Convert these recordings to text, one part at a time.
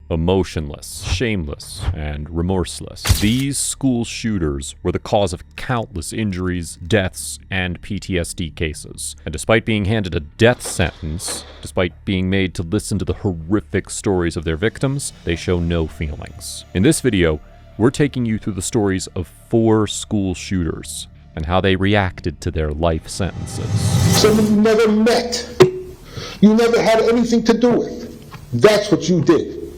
emotionless, shameless, and remorseless. These school shooters were the cause of countless injuries, deaths, and PTSD cases. And despite being handed a death sentence, despite being made to listen to the horrific stories of their victims, they show no feelings. In this video, we're taking you through the stories of 4 school shooters and how they reacted to their life sentences. Someone you never met, you never had anything to do with. That's what you did.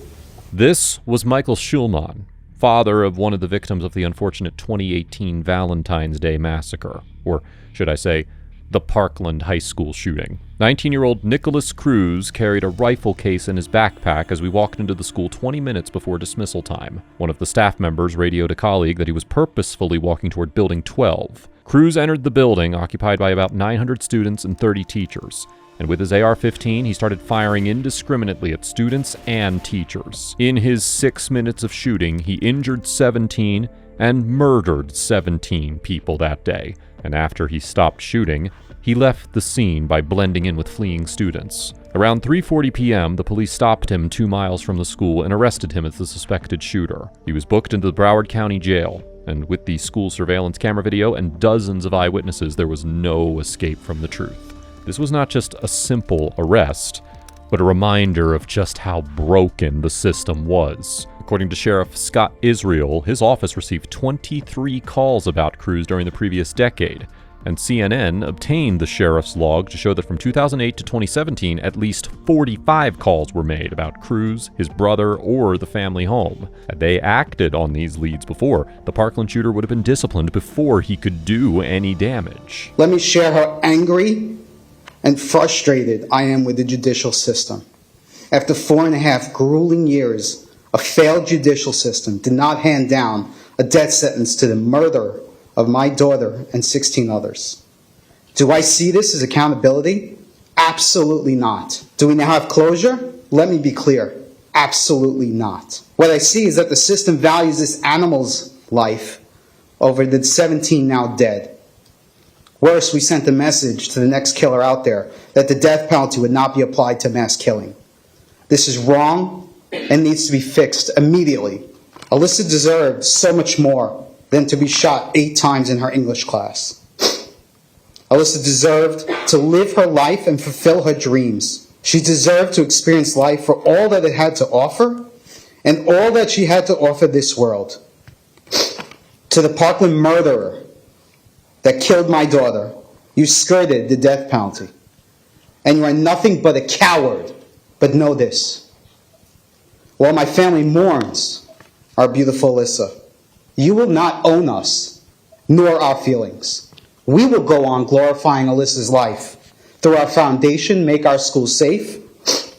This was Michael Schulman, father of one of the victims of the unfortunate 2018 Valentine's Day massacre, or should I say, the Parkland High School shooting. 19-year-old Nicholas Cruz carried a rifle case in his backpack as we walked into the school 20 minutes before dismissal time. One of the staff members radioed a colleague that he was purposefully walking toward Building 12. Cruz entered the building, occupied by about 900 students and 30 teachers. And with his AR-15, he started firing indiscriminately at students and teachers. In his 6 minutes of shooting, he injured 17 and murdered 17 people that day. And after he stopped shooting, he left the scene by blending in with fleeing students. Around 3:40 p.m., the police stopped him 2 miles from the school and arrested him as the suspected shooter. He was booked into the Broward County Jail, and with the school surveillance camera video and dozens of eyewitnesses, there was no escape from the truth. This was not just a simple arrest, but a reminder of just how broken the system was. According to Sheriff Scott Israel, his office received 23 calls about Cruz during the previous decade, and CNN obtained the sheriff's log to show that from 2008 to 2017, at least 45 calls were made about Cruz, his brother, or the family home. Had they acted on these leads before, the Parkland shooter would have been disciplined before he could do any damage. Let me share how angry and frustrated I am with the judicial system. After 4.5 grueling years, a failed judicial system did not hand down a death sentence to the murder of my daughter and 16 others. Do I see this as accountability? Absolutely not. Do we now have closure? Let me be clear. Absolutely not. What I see is that the system values this animal's life over the 17 now dead. Worse, we sent a message to the next killer out there that the death penalty would not be applied to mass killing. This is wrong and needs to be fixed immediately. Alyssa deserved so much more than to be shot 8 times in her English class. Alyssa deserved to live her life and fulfill her dreams. She deserved to experience life for all that it had to offer and all that she had to offer this world. To the Parkland murderer that killed my daughter, you skirted the death penalty. And you are nothing but a coward. But know this. While my family mourns our beautiful Alyssa, you will not own us, nor our feelings. We will go on glorifying Alyssa's life through our foundation, make our school safe,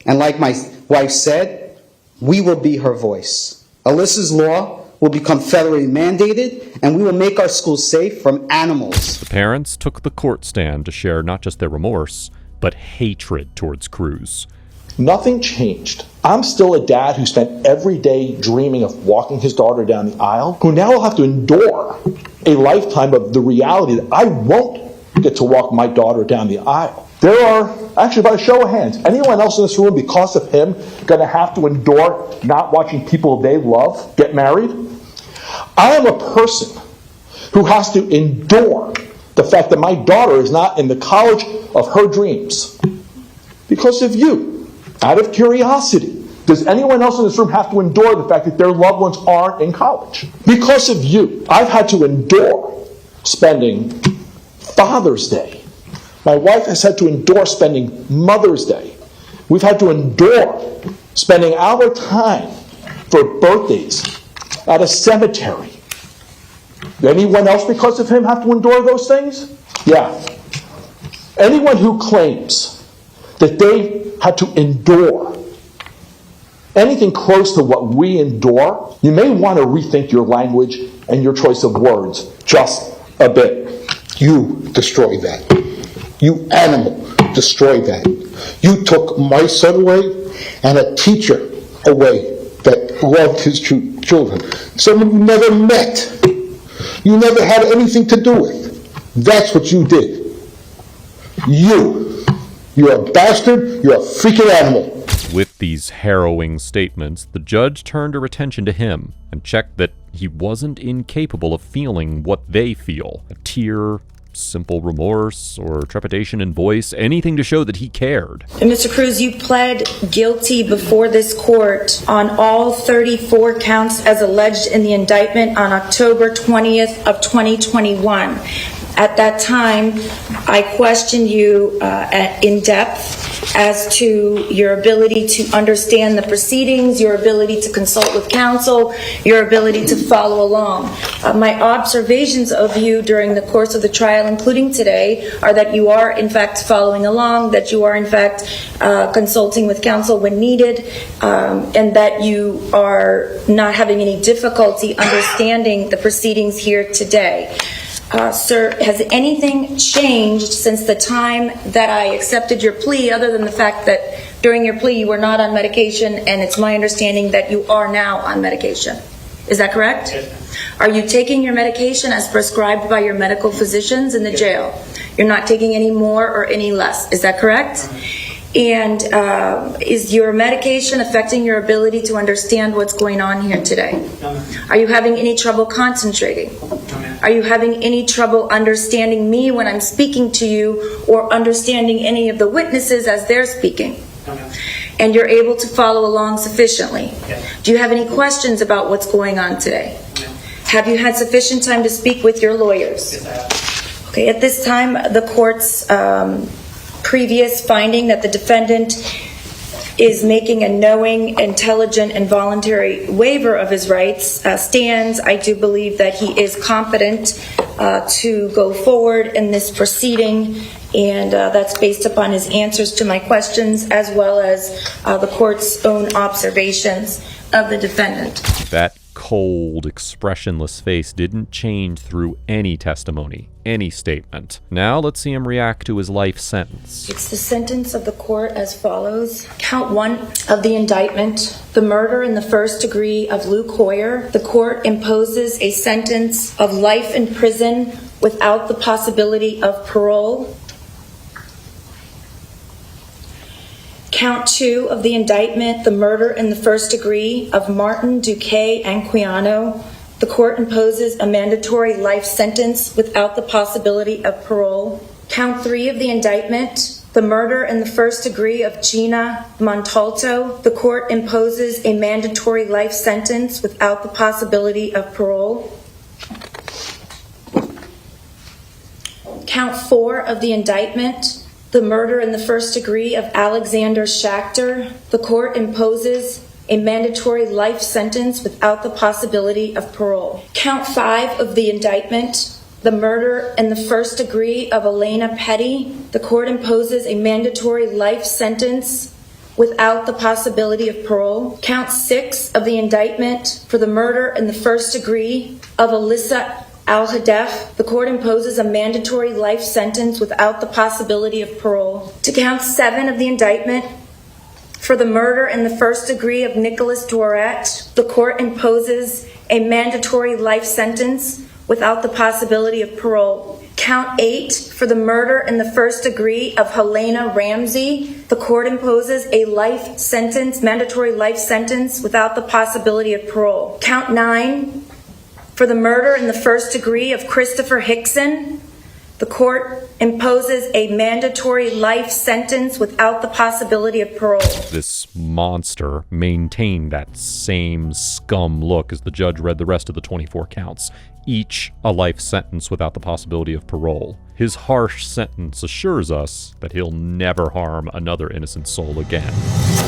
and like my wife said, we will be her voice. Alyssa's law will become federally mandated, and we will make our schools safe from animals. The parents took the court stand to share not just their remorse, but hatred towards Cruz. Nothing changed. I'm still a dad who spent every day dreaming of walking his daughter down the aisle, who now will have to endure a lifetime of the reality that I won't get to walk my daughter down the aisle. There are, actually by a show of hands, anyone else in this room, because of him, going to have to endure not watching people they love get married? I am a person who has to endure the fact that my daughter is not in the college of her dreams because of you. Out of curiosity, does anyone else in this room have to endure the fact that their loved ones aren't in college? Because of you, I've had to endure spending Father's Day. My wife has had to endure spending Mother's Day. We've had to endure spending our time for birthdays at a cemetery. Anyone else, because of him, have to endure those things? Yeah. Anyone who claims that they had to endure anything close to what we endure, you may want to rethink your language and your choice of words just a bit. You destroyed that. You animal destroyed that. You took my son away and a teacher away that loved his children. Someone you never met. You never had anything to do with. That's what you did. You're a bastard. You're a freaking animal. With these harrowing statements, the judge turned her attention to him and checked that he wasn't incapable of feeling what they feel. A tear, simple remorse, or trepidation in voice, anything to show that he cared. And Mr. Cruz, you pled guilty before this court on all 34 counts as alleged in the indictment on October 20th of 2021. At that time, I questioned you in depth as to your ability to understand the proceedings, your ability to consult with counsel, your ability to follow along. My observations of you during the course of the trial, including today, are that you are in fact following along, that you are in fact consulting with counsel when needed, and that you are not having any difficulty understanding the proceedings here today. Sir, has anything changed since the time that I accepted your plea, other than the fact that during your plea you were not on medication, and it's my understanding that you are now on medication? Is that correct? Yes. Are you taking your medication as prescribed by your medical physicians in the jail? You're not taking any more or any less. Is that correct? And is your medication affecting your ability to understand what's going on here today? No, ma'am. Are you having any trouble concentrating? No, ma'am. Are you having any trouble understanding me when I'm speaking to you, or understanding any of the witnesses as they're speaking? No, ma'am. And you're able to follow along sufficiently? Yes. Do you have any questions about what's going on today? No, ma'am. Have you had sufficient time to speak with your lawyers? Yes, I have. Okay, at this time, the court's previous finding that the defendant is making a knowing, intelligent, and voluntary waiver of his rights stands. I do believe that he is competent to go forward in this proceeding, and that's based upon his answers to my questions as well as the court's own observations of the defendant. That cold, expressionless face didn't change through any testimony, any statement. Now let's see him react to his life sentence. It's the sentence of the court as follows. Count 1 of the indictment, the murder in the first degree of Luke Hoyer. The court imposes a sentence of life in prison without the possibility of parole. Count 2 of the indictment, the murder in the first degree of Martin, Duque, and Quiano. The court imposes a mandatory life sentence without the possibility of parole. Count 3 of the indictment, the murder in the first degree of Gina Montalto. The court imposes a mandatory life sentence without the possibility of parole. Count 4 of the indictment, the murder in the first degree of Alexander Schachter. The court imposes a mandatory life sentence without the possibility of parole. Count 5 of the indictment, the murder in the first degree of Elena Petty. The court imposes a mandatory life sentence without the possibility of parole. Count 6 of the indictment for the murder in the first degree of Alyssa Al-Hadef. The court imposes a mandatory life sentence without the possibility of parole. To count 7 of the indictment, for the murder in the first degree of Nicholas Doret, the court imposes a mandatory life sentence without the possibility of parole. Count 8, for the murder in the first degree of Helena Ramsey, the court imposes a life sentence, mandatory life sentence without the possibility of parole. Count 9, for the murder in the first degree of Christopher Hickson, the court imposes a mandatory life sentence without the possibility of parole. This monster maintained that same scum look as the judge read the rest of the 24 counts, each a life sentence without the possibility of parole. His harsh sentence assures us that he'll never harm another innocent soul again.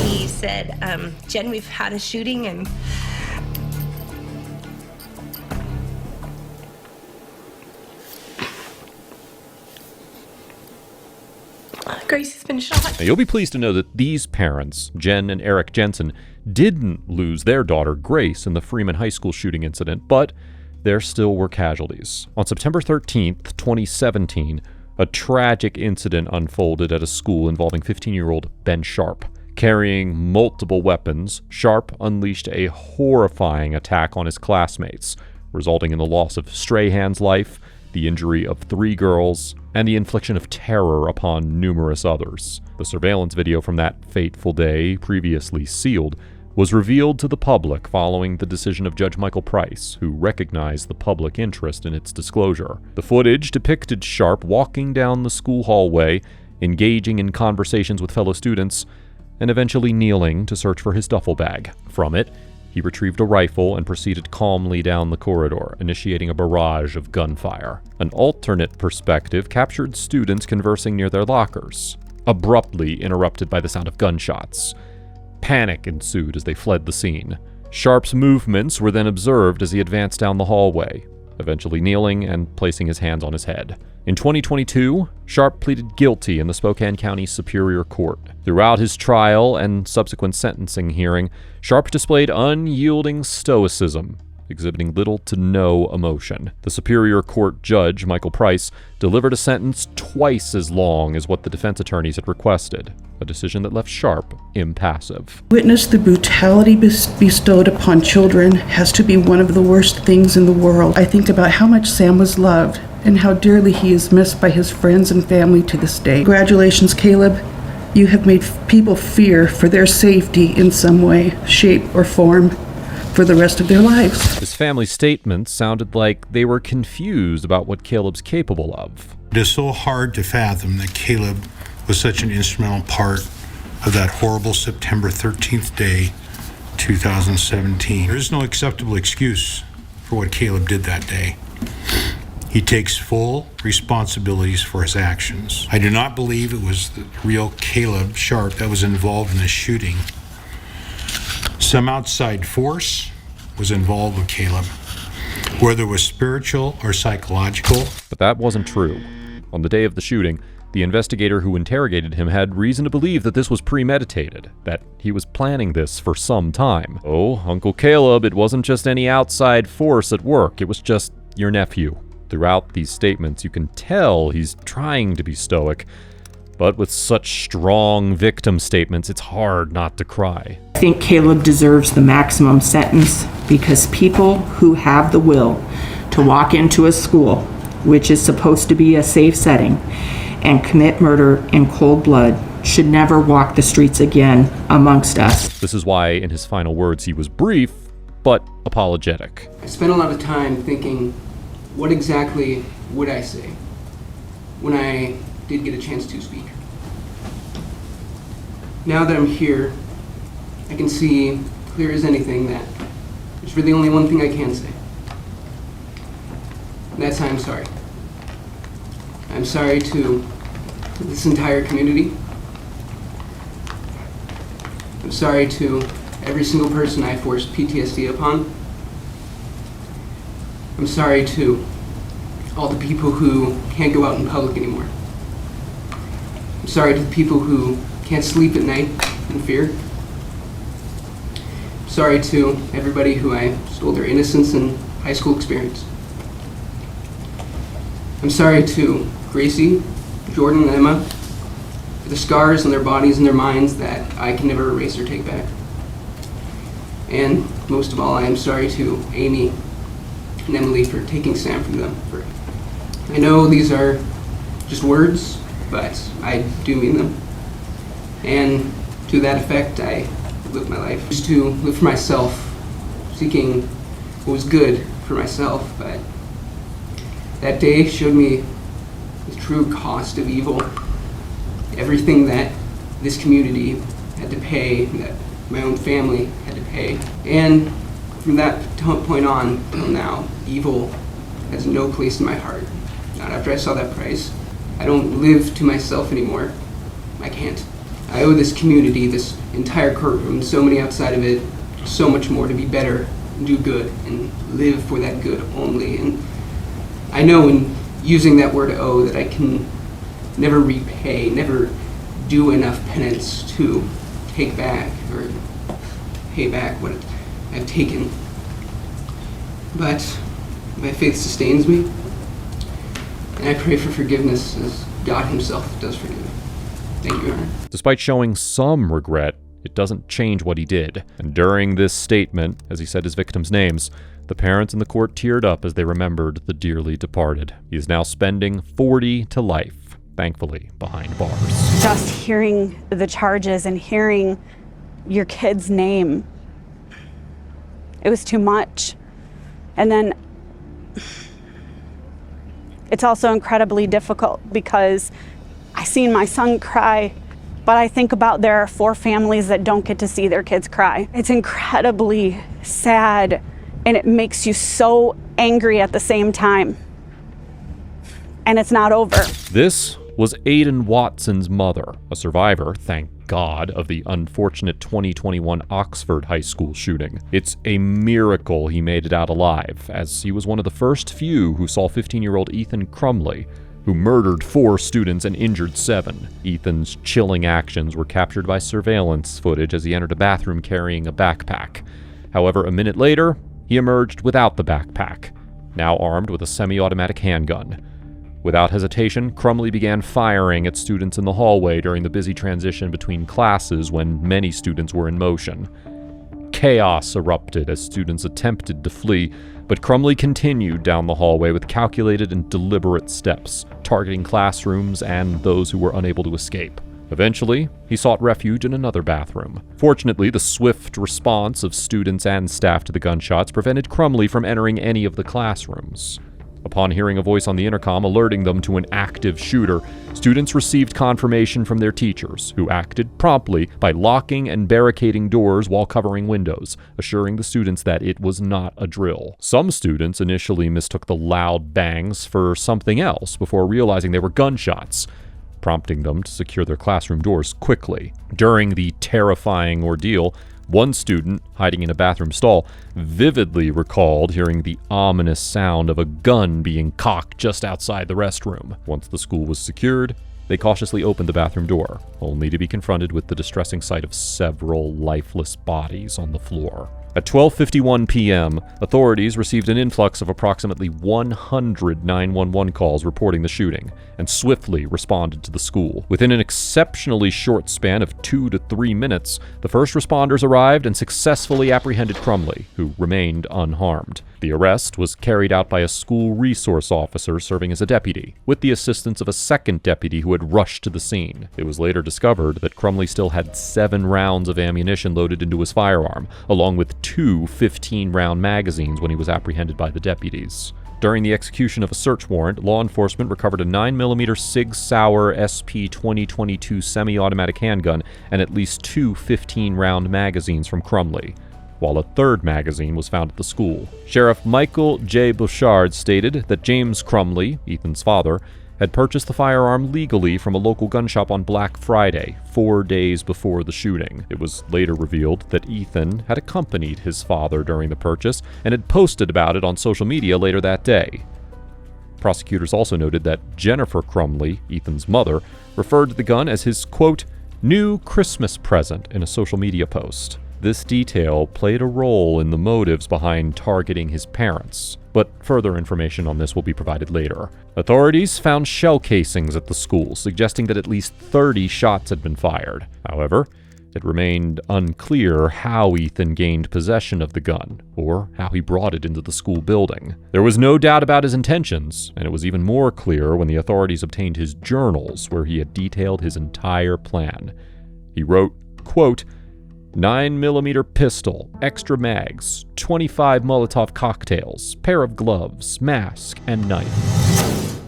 He said, Jen, we've had a shooting and Grace has been shot. Now, you'll be pleased to know that these parents, Jen and Eric Jensen, didn't lose their daughter, Grace, in the Freeman High School shooting incident, but there still were casualties. On September 13th, 2017, a tragic incident unfolded at a school involving 15-year-old Ben Sharp. Carrying multiple weapons, Sharp unleashed a horrifying attack on his classmates, resulting in the loss of Strahan's life the injury of 3 girls, and the infliction of terror upon numerous others. The surveillance video from that fateful day, previously sealed, was revealed to the public following the decision of Judge Michael Price, who recognized the public interest in its disclosure. The footage depicted Sharp walking down the school hallway, engaging in conversations with fellow students, and eventually kneeling to search for his duffel bag. From it, he retrieved a rifle and proceeded calmly down the corridor, initiating a barrage of gunfire. An alternate perspective captured students conversing near their lockers, abruptly interrupted by the sound of gunshots. Panic ensued as they fled the scene. Sharp's movements were then observed as he advanced down the hallway, eventually kneeling and placing his hands on his head. In 2022, Sharp pleaded guilty in the Spokane County Superior Court. Throughout his trial and subsequent sentencing hearing, Sharp displayed unyielding stoicism, exhibiting little to no emotion. The Superior Court judge, Michael Price, delivered a sentence twice as long as what the defense attorneys had requested, a decision that left Sharp impassive. Witness the brutality bestowed upon children has to be one of the worst things in the world. I think about how much Sam was loved and how dearly he is missed by his friends and family to this day. Congratulations, Caleb. You have made people fear for their safety in some way, shape, or form for the rest of their lives. His family's statements sounded like they were confused about what Caleb's capable of. It is so hard to fathom that Caleb was such an instrumental part of that horrible September 13th day, 2017. There is no acceptable excuse for what Caleb did that day. He takes full responsibilities for his actions. I do not believe it was the real Caleb Sharp that was involved in this shooting. Some outside force was involved with Caleb, whether it was spiritual or psychological. But that wasn't true. On the day of the shooting, the investigator who interrogated him had reason to believe that this was premeditated, that he was planning this for some time. Oh, Uncle Caleb, it wasn't just any outside force at work, it was just your nephew. Throughout these statements, you can tell he's trying to be stoic, but with such strong victim statements, it's hard not to cry. I think Caleb deserves the maximum sentence because people who have the will to walk into a school, which is supposed to be a safe setting, and commit murder in cold blood should never walk the streets again amongst us. This is why, in his final words, he was brief, but apologetic. I spent a lot of time thinking, what exactly would I say when I did get a chance to speak? Now that I'm here, I can see clear as anything that there's really only one thing I can say. And that's I'm sorry. I'm sorry to this entire community. I'm sorry to every single person I forced PTSD upon. I'm sorry to all the people who can't go out in public anymore. I'm sorry to the people who can't sleep at night in fear. I'm sorry to everybody who I stole their innocence and high school experience. I'm sorry to Gracie, Jordan, and Emma for the scars on their bodies and their minds that I can never erase or take back. And most of all, I am sorry to Amy and Emily for taking Sam from them. I know these are just words, but I do mean them. And to that effect, I live my life. I used to live for myself, seeking what was good for myself, but that day showed me the true cost of evil. Everything that this community had to pay, that my own family had to pay. And from that point on till now, evil has no place in my heart. Not after I saw that price. I don't live to myself anymore. I can't. I owe this community, this entire courtroom, so many outside of it, so much more to be better, do good, and live for that good only. And I know in using that word owe that I can never repay, never do enough penance to take back or pay back what I've taken. But my faith sustains me, and I pray for forgiveness as God himself does forgive me. Thank you, Your Honor. Despite showing some regret, it doesn't change what he did. And during this statement, as he said his victims' names, The parents in the court teared up as they remembered the dearly departed. He is now spending 40 to life, thankfully behind bars. Just hearing the charges and hearing your kid's name, it was too much. And then it's also incredibly difficult because I seen my son cry, but I think about there are 4 families that don't get to see their kids cry. It's incredibly sad, and it makes you so angry at the same time. And it's not over. This was Aiden Watson's mother, a survivor, thank God, of the unfortunate 2021 Oxford High School shooting. It's a miracle he made it out alive, as he was one of the first few who saw 15-year-old Ethan Crumley, who murdered 4 students and injured 7. Ethan's chilling actions were captured by surveillance footage as he entered a bathroom carrying a backpack. However, a minute later, he emerged without the backpack, now armed with a semi-automatic handgun. Without hesitation, Crumley began firing at students in the hallway during the busy transition between classes when many students were in motion. Chaos erupted as students attempted to flee, but Crumley continued down the hallway with calculated and deliberate steps, targeting classrooms and those who were unable to escape. Eventually, he sought refuge in another bathroom. Fortunately, the swift response of students and staff to the gunshots prevented Crumley from entering any of the classrooms. Upon hearing a voice on the intercom alerting them to an active shooter, students received confirmation from their teachers, who acted promptly by locking and barricading doors while covering windows, assuring the students that it was not a drill. Some students initially mistook the loud bangs for something else before realizing they were gunshots, prompting them to secure their classroom doors quickly. During the terrifying ordeal, one student, hiding in a bathroom stall, vividly recalled hearing the ominous sound of a gun being cocked just outside the restroom. Once the school was secured, they cautiously opened the bathroom door, only to be confronted with the distressing sight of several lifeless bodies on the floor. At 12:51 p.m., authorities received an influx of approximately 100 911 calls reporting the shooting, and swiftly responded to the school. Within an exceptionally short span of 2 to 3 minutes, the first responders arrived and successfully apprehended Crumley, who remained unharmed. The arrest was carried out by a school resource officer serving as a deputy, with the assistance of a second deputy who had rushed to the scene. It was later discovered that Crumley still had 7 rounds of ammunition loaded into his firearm, along with 2 15-round magazines when he was apprehended by the deputies. During the execution of a search warrant, law enforcement recovered a 9mm Sig Sauer SP 2022 semi-automatic handgun and at least 2 15-round magazines from Crumley, while a third magazine was found at the school. Sheriff Michael J. Bouchard stated that James Crumley, Ethan's father, had purchased the firearm legally from a local gun shop on Black Friday, 4 days before the shooting. It was later revealed that Ethan had accompanied his father during the purchase and had posted about it on social media later that day. Prosecutors also noted that Jennifer Crumley, Ethan's mother, referred to the gun as his, quote, new Christmas present in a social media post. This detail played a role in the motives behind targeting his parents, but further information on this will be provided later. Authorities found shell casings at the school, suggesting that at least 30 shots had been fired. However, it remained unclear how Ethan gained possession of the gun, or how he brought it into the school building. There was no doubt about his intentions, and it was even more clear when the authorities obtained his journals, where he had detailed his entire plan. He wrote, quote, 9mm pistol, extra mags, 25 Molotov cocktails, pair of gloves, mask, and knife.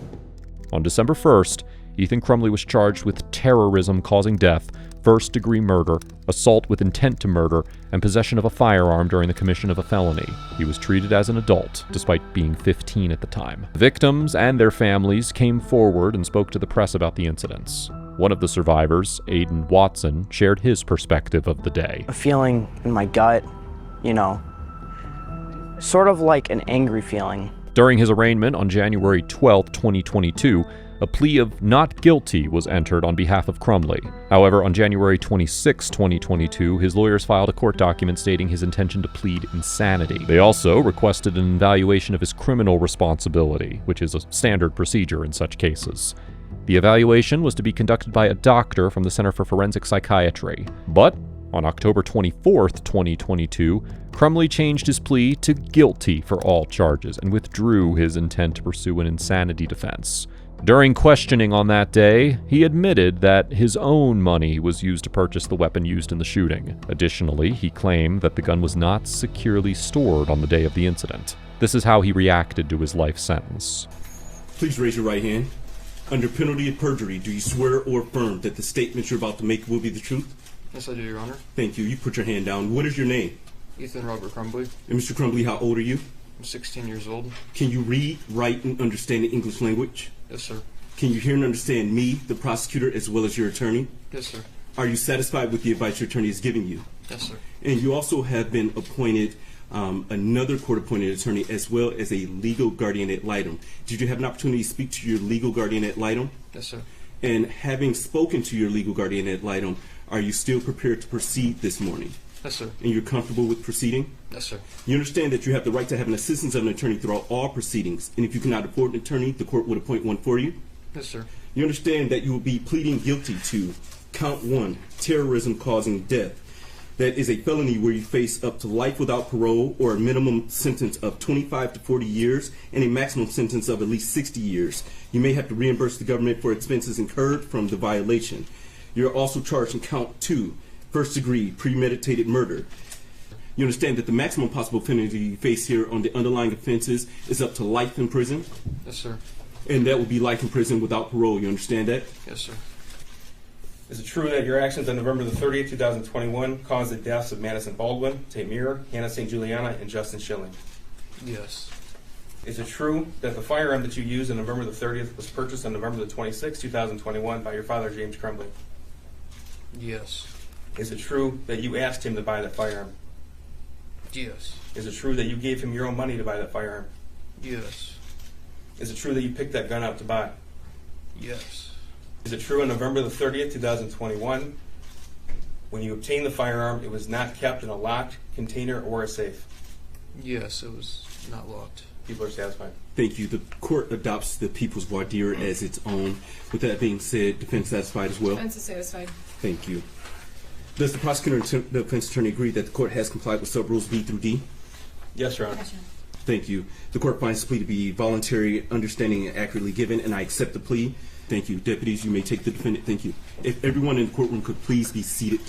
On December 1st, Ethan Crumley was charged with terrorism causing death, first-degree murder, assault with intent to murder, and possession of a firearm during the commission of a felony. He was treated as an adult, despite being 15 at the time. The victims and their families came forward and spoke to the press about the incidents. One of the survivors, Aiden Watson, shared his perspective of the day. A feeling in my gut, sort of like an angry feeling. During his arraignment on January 12, 2022, a plea of not guilty was entered on behalf of Crumley. However, on January 26, 2022, his lawyers filed a court document stating his intention to plead insanity. They also requested an evaluation of his criminal responsibility, which is a standard procedure in such cases. The evaluation was to be conducted by a doctor from the Center for Forensic Psychiatry. But on October 24, 2022, Crumley changed his plea to guilty for all charges and withdrew his intent to pursue an insanity defense. During questioning on that day, he admitted that his own money was used to purchase the weapon used in the shooting. Additionally, he claimed that the gun was not securely stored on the day of the incident. This is how he reacted to his life sentence. Please raise your right hand. Under penalty of perjury, do you swear or affirm that the statements you're about to make will be the truth? Yes, I do, Your Honor. Thank you. You put your hand down. What is your name? Ethan Robert Crumley. And Mr. Crumley, how old are you? I'm 16 years old. Can you read, write, and understand the English language? Yes, sir. Can you hear and understand me, the prosecutor, as well as your attorney? Yes, sir. Are you satisfied with the advice your attorney is giving you? Yes, sir. And you also have been appointed another court-appointed attorney as well as a legal guardian ad litem. Did you have an opportunity to speak to your legal guardian ad litem? Yes, sir. And having spoken to your legal guardian ad litem, are you still prepared to proceed this morning? Yes, sir. And you're comfortable with proceeding? Yes, sir. You understand that you have the right to have an assistance of an attorney throughout all proceedings, and if you cannot afford an attorney, the court would appoint one for you? Yes, sir. You understand that you will be pleading guilty to count 1, terrorism causing death. That is a felony where you face up to life without parole or a minimum sentence of 25 to 40 years and a maximum sentence of at least 60 years. You may have to reimburse the government for expenses incurred from the violation. You're also charged in count 2, first-degree premeditated murder. You understand that the maximum possible penalty you face here on the underlying offenses is up to life in prison? Yes, sir. And that would be life in prison without parole. You understand that? Yes, sir. Is it true that your actions on November the 30th, 2021 caused the deaths of Madison Baldwin, Tate Muir, Hannah St. Juliana, and Justin Schilling? Yes. Is it true that the firearm that you used on November the 30th was purchased on November the 26th, 2021 by your father, James Crumley? Yes. Is it true that you asked him to buy that firearm? Yes. Is it true that you gave him your own money to buy that firearm? Yes. Is it true that you picked that gun out to buy? Yes. Is it true on November the 30th, 2021, when you obtained the firearm, it was not kept in a locked container or a safe? Yes, it was not locked. People are satisfied. Thank you. The court adopts the people's voir dire as its own. With that being said, defense satisfied as well? Defense is satisfied. Thank you. Does the prosecutor and the defense attorney agree that the court has complied with sub-rules B through D? Yes, Your Honor. Thank you. The court finds the plea to be voluntary, understanding, and accurately given, and I accept the plea. Thank you. Deputies, you may take the defendant. Thank you. If everyone in the courtroom could please be seated.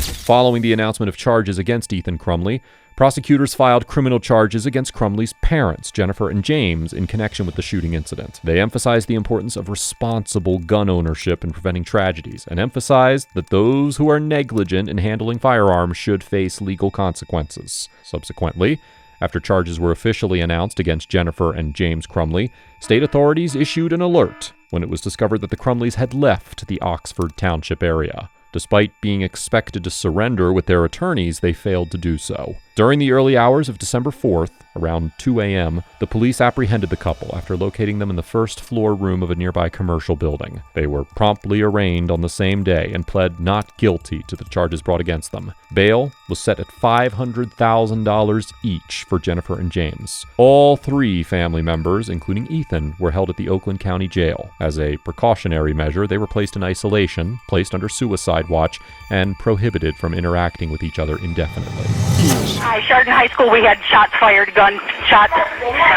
Following the announcement of charges against Ethan Crumley, prosecutors filed criminal charges against Crumley's parents, Jennifer and James, in connection with the shooting incident. They emphasized the importance of responsible gun ownership in preventing tragedies, and emphasized that those who are negligent in handling firearms should face legal consequences. Subsequently, after charges were officially announced against Jennifer and James Crumley, state authorities issued an alert when it was discovered that the Crumleys had left the Oxford Township area. Despite being expected to surrender with their attorneys, they failed to do so. During the early hours of December 4th, around 2 a.m., the police apprehended the couple after locating them in the first-floor room of a nearby commercial building. They were promptly arraigned on the same day and pled not guilty to the charges brought against them. Bail was set at $500,000 each for Jennifer and James. All three family members, including Ethan, were held at the Oakland County Jail. As a precautionary measure, they were placed in isolation, placed under suicide watch, and prohibited from interacting with each other indefinitely. Hi, Chardon High School, we had shots fired, gunshots,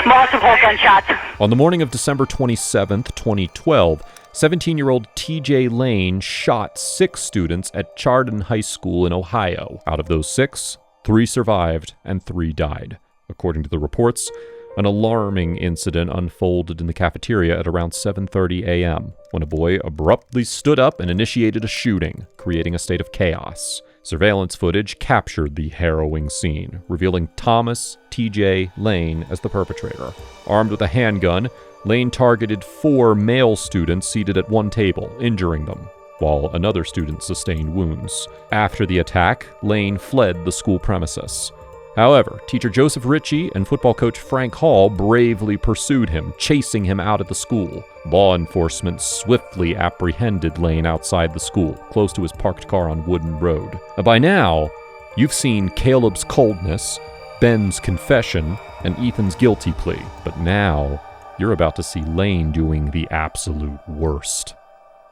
multiple gunshots. On the morning of December 27th, 2012, 17-year-old TJ Lane shot 6 students at Chardon High School in Ohio. Out of those 6, 3 survived and 3 died. According to the reports, an alarming incident unfolded in the cafeteria at around 7:30 a.m. when a boy abruptly stood up and initiated a shooting, creating a state of chaos. Surveillance footage captured the harrowing scene, revealing Thomas T.J. Lane as the perpetrator. Armed with a handgun, Lane targeted 4 male students seated at one table, injuring them, while another student sustained wounds. After the attack, Lane fled the school premises. However, teacher Joseph Ritchie and football coach Frank Hall bravely pursued him, chasing him out of the school. Law enforcement swiftly apprehended Lane outside the school, close to his parked car on Wooden Road. By now, you've seen Caleb's coldness, Ben's confession, and Ethan's guilty plea. But now, you're about to see Lane doing the absolute worst.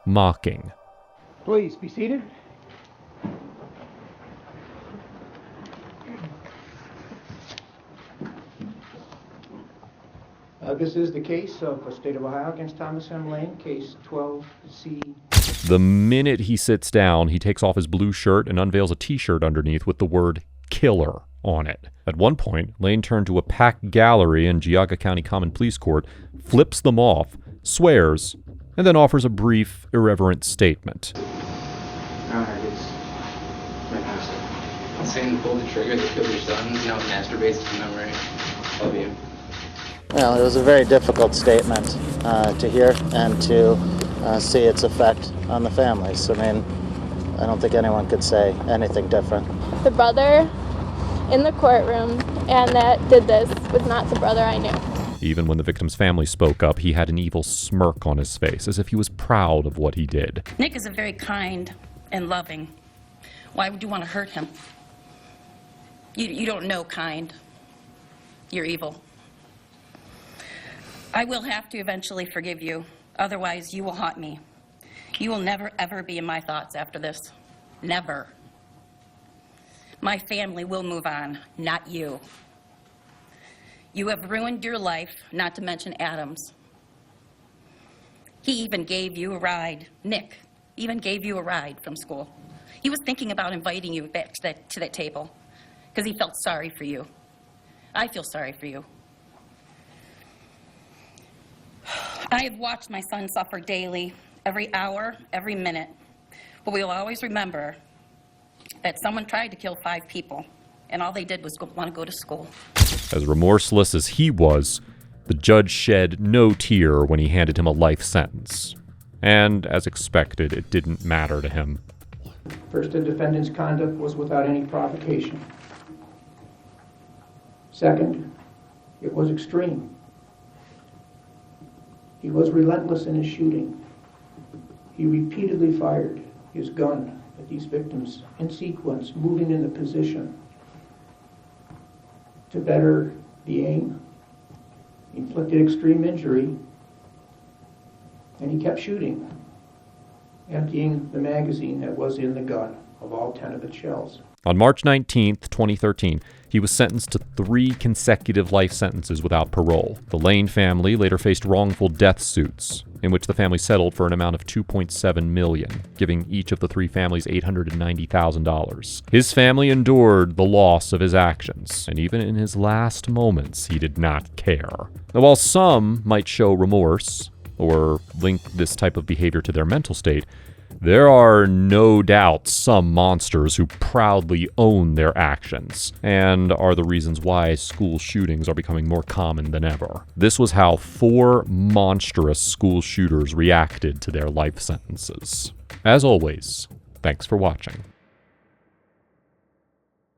Mocking. Please be seated. This is the case of the State of Ohio against Thomas M. Lane, case 12C. The minute he sits down, he takes off his blue shirt and unveils a t-shirt underneath with the word killer on it. At one point, Lane turned to a packed gallery in Geauga County Common Pleas Court, flips them off, swears, and then offers a brief, irreverent statement. Saying pull the trigger that killed your son, now it masturbates to memory of you. Well, it was a very difficult statement to hear and to see its effect on the families. I mean, I don't think anyone could say anything different. The brother in the courtroom and that did this was not the brother I knew. Even when the victim's family spoke up, he had an evil smirk on his face, as if he was proud of what he did. Nick is a very kind and loving. Why would you want to hurt him? You don't know kind. You're evil. I will have to eventually forgive you. Otherwise, you will haunt me. You will never, ever be in my thoughts after this. Never. My family will move on, not you. You have ruined your life, not to mention Adam's. He even gave you a ride. Nick even gave you a ride from school. He was thinking about inviting you back to that table because he felt sorry for you. I feel sorry for you. I have watched my son suffer daily, every hour, every minute. But we'll always remember that someone tried to kill 5 people, and all they did was want to go to school. As remorseless as he was, the judge shed no tear when he handed him a life sentence. And, as expected, it didn't matter to him. First, the defendant's conduct was without any provocation. Second, it was extreme. He was relentless in his shooting. He repeatedly fired his gun at these victims in sequence, moving in the position to better the aim. He inflicted extreme injury, and he kept shooting, emptying the magazine that was in the gun of all 10 of its shells. On March 19th, 2013, he was sentenced to 3 consecutive life sentences without parole. The Lane family later faced wrongful death suits, in which the family settled for an amount of $2.7 million, giving each of the 3 families $890,000. His family endured the loss of his actions, and even in his last moments, he did not care. Now, while some might show remorse, or link this type of behavior to their mental state, there are no doubt some monsters who proudly own their actions, and are the reasons why school shootings are becoming more common than ever. This was how 4 monstrous school shooters reacted to their life sentences. As always, thanks for watching.